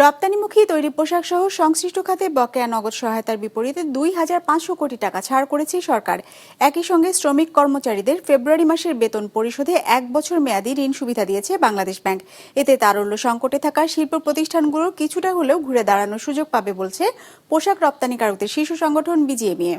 রপ্তানিমুখী তৈরি পোশাক সহ সংশ্লিষ্ট খাতে বকেয়া নগদ সহায়তার বিপরীতে ২,৫০০ কোটি টাকা ছাড় করেছে সরকার। একই সঙ্গে শ্রমিক কর্মচারীদের ফেব্রুয়ারি মাসের বেতন পরিশোধে ১ বছর মেয়াদী ঋণ সুবিধা দিয়েছে বাংলাদেশ ব্যাংক। এতে তারল্য সংকটে থাকা শিল্প প্রতিষ্ঠানগুলো কিছুটা হলেও ঘুরে দাঁড়ানোর সুযোগ পাবে বলছে পোশাক রপ্তানিকারকদের শীর্ষ সংগঠন বিজিএমইএ।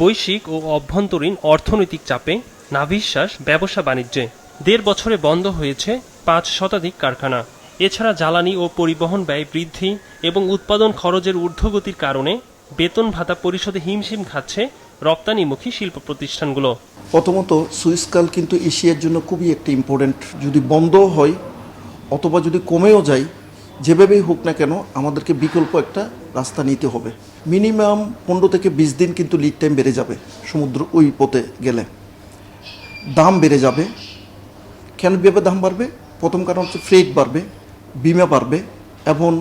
বৈশ্বিক ও অভ্যন্তরীণ অর্থনৈতিক চাপে নাভিশ্বাস ব্যবসা বাণিজ্যে। ১.৫ বছরে বন্ধ হয়েছে ৫ শতাধিক কারখানা। এছাড়া জ্বালানি ও পরিবহন ব্যয় বৃদ্ধি এবং উৎপাদন খরচের ঊর্ধ্বগতির কারণে বেতন ভাতা পরিশোধে হিমশিম খাচ্ছে রপ্তানিমুখী শিল্প প্রতিষ্ঠানগুলো। প্রথমত সুইসকাল কিন্তু এশিয়ার জন্য খুবই একটা ইম্পর্টেন্ট। যদি বন্ধ হয় অথবা যদি কমেও যায়, যেভাবেই হোক না কেন আমাদেরকে বিকল্প একটা রাস্তা নিতে হবে। মিনিমাম ১৫ থেকে ২০ দিন কিন্তু লিড টাইম বেড়ে যাবে। সমুদ্র ওই পথে গেলে দাম বেড়ে যাবে। কেন ভেবে দাম বাড়বে? প্রথম কারণ হচ্ছে ফ্রেট বাড়বে, বিমা বাড়বে এবং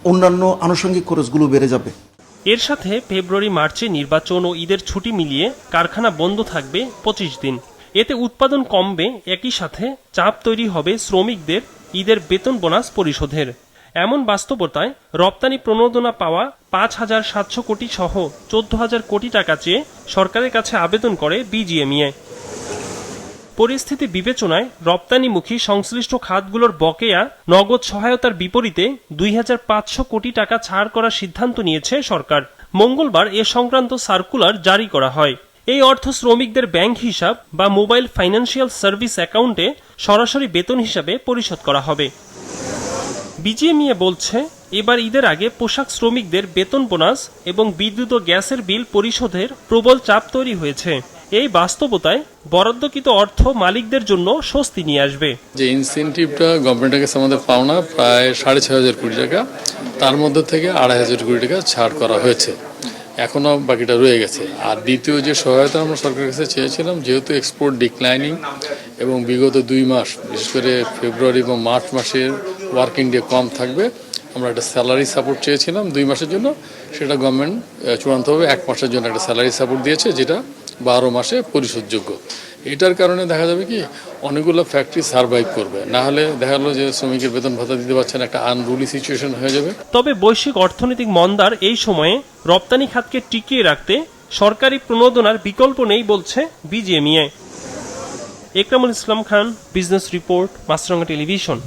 অন্যান্য আনুষঙ্গিক খরচগুলো বেড়ে যাবে। এর সাথে ফেব্রুয়ারি মার্চে নির্বাচন ও ঈদের ছুটি মিলিয়ে কারখানা বন্ধ থাকবে ২৫ দিন। এতে উৎপাদন কমবে, একই সাথে চাপ তৈরি হবে শ্রমিকদের ঈদের বেতন বোনাস পরিশোধের। এমন বাস্তবতায় রপ্তানি প্রণোদনা পাওয়া ৫,৭০০ কোটি সহ ১৪,০০০ কোটি টাকা চেয়ে সরকারের কাছে আবেদন করে বিজিএমইএ। পরিস্থিতি বিবেচনায় রপ্তানিমুখী সংশ্লিষ্ট খাতগুলোর বকেয়া নগদ সহায়তার বিপরীতে ২,৫০০ কোটি টাকা ছাড় করার সিদ্ধান্ত নিয়েছে সরকার। মঙ্গলবার এ সংক্রান্ত সার্কুলার জারি করা হয়। এই অর্থ শ্রমিকদের ব্যাংক হিসাব বা মোবাইল ফাইন্যান্সিয়াল সার্ভিস অ্যাকাউন্টে সরাসরি বেতন হিসাবে পরিশোধ করা হবে। বিজিএমইএ বলছে, এবার ঈদের আগে পোশাক শ্রমিকদের বেতন বোনাস এবং বিদ্যুৎ ও গ্যাসের বিল পরিশোধের প্রবল চাপ তৈরি হয়েছে। এই বাস্তবতায় বরাদ্দকৃত অর্থ মালিকদের জন্য স্বস্তি নিয়ে আসবে। যে ইনসেন্টিভটা গভর্নমেন্টের কাছে আমাদের পাওনা প্রায় ৬,৫০০ কোটি টাকা, তার মধ্যে থেকে ২,৫০০ কোটি টাকা ছাড় করা হয়েছে, এখনো বাকিটা রয়ে গেছে। আর দ্বিতীয় যে সহায়তা আমরা সরকারের কাছে চেয়েছিলাম, যেহেতু এক্সপোর্ট ডিক্লাইনিং এবং বিগত ২ মাস বিশেষ করে ফেব্রুয়ারি এবং মার্চ মাসের ওয়ার্কিং ডে কম থাকবে, আমরা একটা স্যালারি সাপোর্ট চেয়েছিলাম ২ মাসের জন্য। সেটা গভর্নমেন্ট চূড়ান্তভাবে ১ মাসের জন্য একটা স্যালারি সাপোর্ট দিয়েছে, যেটা ১২ মাসে পরিশোধযোগ্য। এটার কারণে দেখা যাবে কি অনেকগুলো ফ্যাক্টরি সার্ভাইভ করবে, না হলে দেখা গেলো যে শ্রমিকের বেতন ভাতা দিতে পারছেন, একটা আনরুলি সিচুয়েশন হয়ে যাবে। তবে বৈশ্বিক অর্থনৈতিক মন্দার এই সময়ে রপ্তানি খাতকে টিকিয়ে রাখতে সরকারি প্রণোদনার বিকল্প নেই বলছে BGMEA. Ekramul Islam Khan, business report, মাছরাঙা টেলিভিশন।